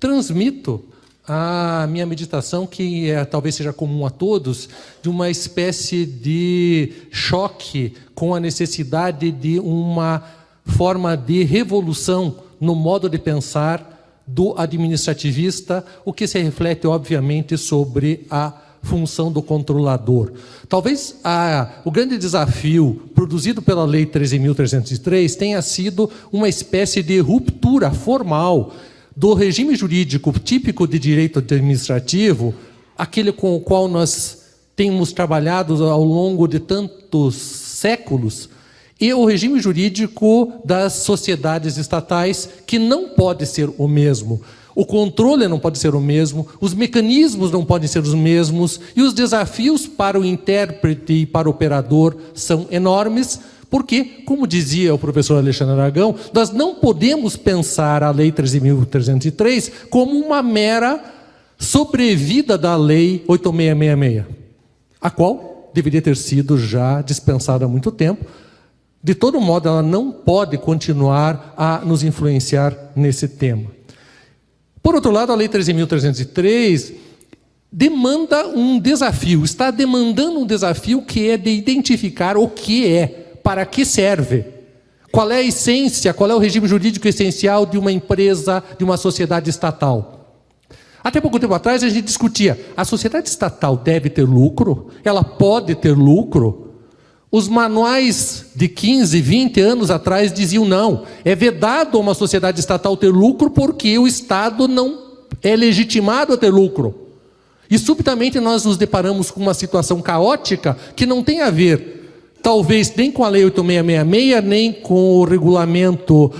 transmito a minha meditação, que talvez seja comum a todos, de uma espécie de choque com a necessidade de uma forma de revolução no modo de pensar do administrativista, o que se reflete, obviamente, sobre a função do controlador. Talvez o grande desafio produzido pela Lei 13.303 tenha sido uma espécie de ruptura formal do regime jurídico típico de direito administrativo, aquele com o qual nós temos trabalhado ao longo de tantos séculos, e o regime jurídico das sociedades estatais, que não pode ser o mesmo. O controle não pode ser o mesmo, os mecanismos não podem ser os mesmos, e os desafios para o intérprete e para o operador são enormes, porque, como dizia o professor Alexandre Aragão, nós não podemos pensar a Lei 13.303 como uma mera sobrevida da Lei 8.666, a qual deveria ter sido já dispensada há muito tempo. De todo modo, ela não pode continuar a nos influenciar nesse tema. Por outro lado, a Lei 13.303 demanda um desafio, está demandando um desafio que é de identificar o que é, para que serve, qual é a essência, qual é o regime jurídico essencial de uma empresa, de uma sociedade estatal. Até pouco tempo atrás a gente discutia, a sociedade estatal deve ter lucro? Ela pode ter lucro? Os manuais de 15, 20 anos atrás diziam não, é vedado a uma sociedade estatal ter lucro porque o Estado não é legitimado a ter lucro. E subitamente nós nos deparamos com uma situação caótica que não tem a ver, talvez, nem com a Lei 8.666, nem com o regulamento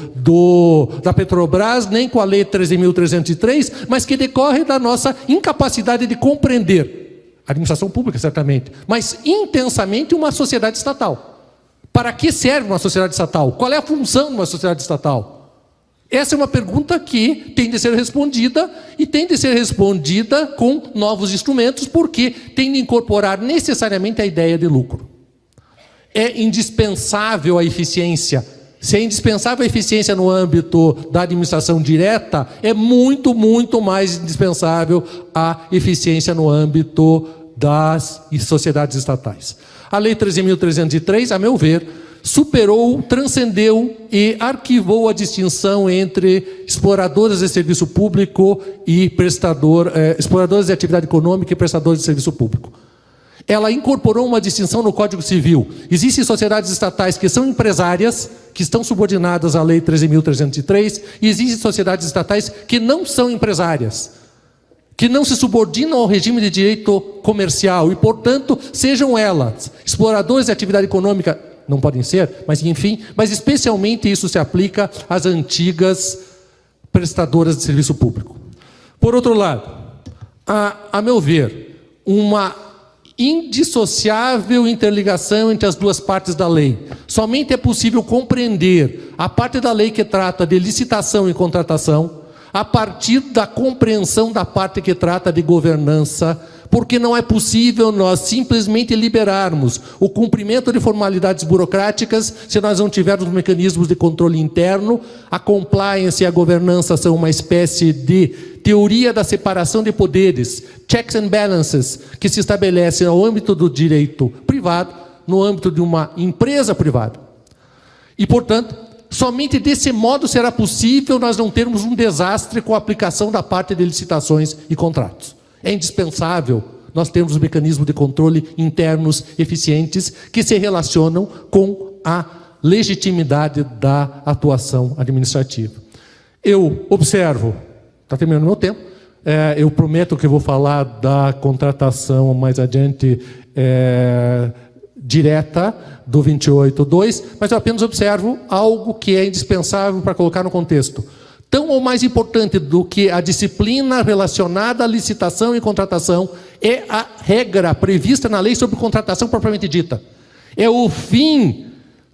da Petrobras, nem com a Lei 13.303, mas que decorre da nossa incapacidade de compreender, a administração pública certamente, mas intensamente uma sociedade estatal. Para que serve uma sociedade estatal? Qual é a função de uma sociedade estatal? Essa é uma pergunta que tem de ser respondida, e tem de ser respondida com novos instrumentos, porque tem de incorporar necessariamente a ideia de lucro. É indispensável a eficiência. Se é indispensável a eficiência no âmbito da administração direta, é muito, muito mais indispensável a eficiência no âmbito das sociedades estatais. A Lei 13.303, a meu ver, superou, transcendeu e arquivou a distinção entre exploradores de serviço público e exploradores de atividade econômica e prestadores de serviço público. Ela incorporou uma distinção no Código Civil. Existem sociedades estatais que são empresárias, que estão subordinadas à Lei 13.303, e existem sociedades estatais que não são empresárias, que não se subordinam ao regime de direito comercial e, portanto, sejam elas exploradores de atividade econômica, não podem ser, mas enfim, mas especialmente isso se aplica às antigas prestadoras de serviço público. Por outro lado, a meu ver, uma indissociável interligação entre as duas partes da lei. Somente é possível compreender a parte da lei que trata de licitação e contratação a partir da compreensão da parte que trata de governança, porque não é possível nós simplesmente liberarmos o cumprimento de formalidades burocráticas se nós não tivermos mecanismos de controle interno. A compliance e a governança são uma espécie de teoria da separação de poderes, checks and balances, que se estabelece no âmbito do direito privado, no âmbito de uma empresa privada. E, portanto, somente desse modo será possível nós não termos um desastre com a aplicação da parte de licitações e contratos. É indispensável nós termos mecanismos de controle internos eficientes que se relacionam com a legitimidade da atuação administrativa. Eu observo, está terminando o meu tempo, eu prometo que eu vou falar da contratação mais adiante direta do 28.2, mas eu apenas observo algo que é indispensável para colocar no contexto. Tão ou mais importante do que a disciplina relacionada à licitação e contratação é a regra prevista na lei sobre contratação propriamente dita. É o fim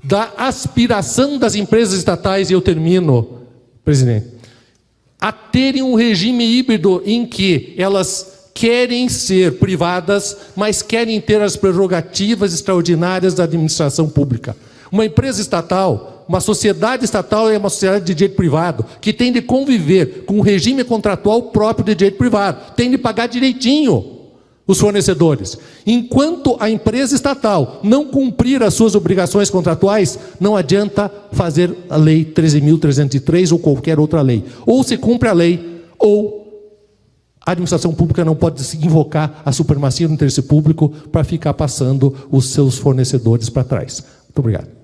da aspiração das empresas estatais, e eu termino, presidente, a terem um regime híbrido em que elas querem ser privadas, mas querem ter as prerrogativas extraordinárias da administração pública. Uma empresa estatal Uma sociedade estatal é uma sociedade de direito privado, que tem de conviver com o regime contratual próprio de direito privado, tem de pagar direitinho os fornecedores. Enquanto a empresa estatal não cumprir as suas obrigações contratuais, não adianta fazer a Lei 13.303 ou qualquer outra lei. Ou se cumpre a lei, ou a administração pública não pode invocar a supremacia do interesse público para ficar passando os seus fornecedores para trás. Muito obrigado.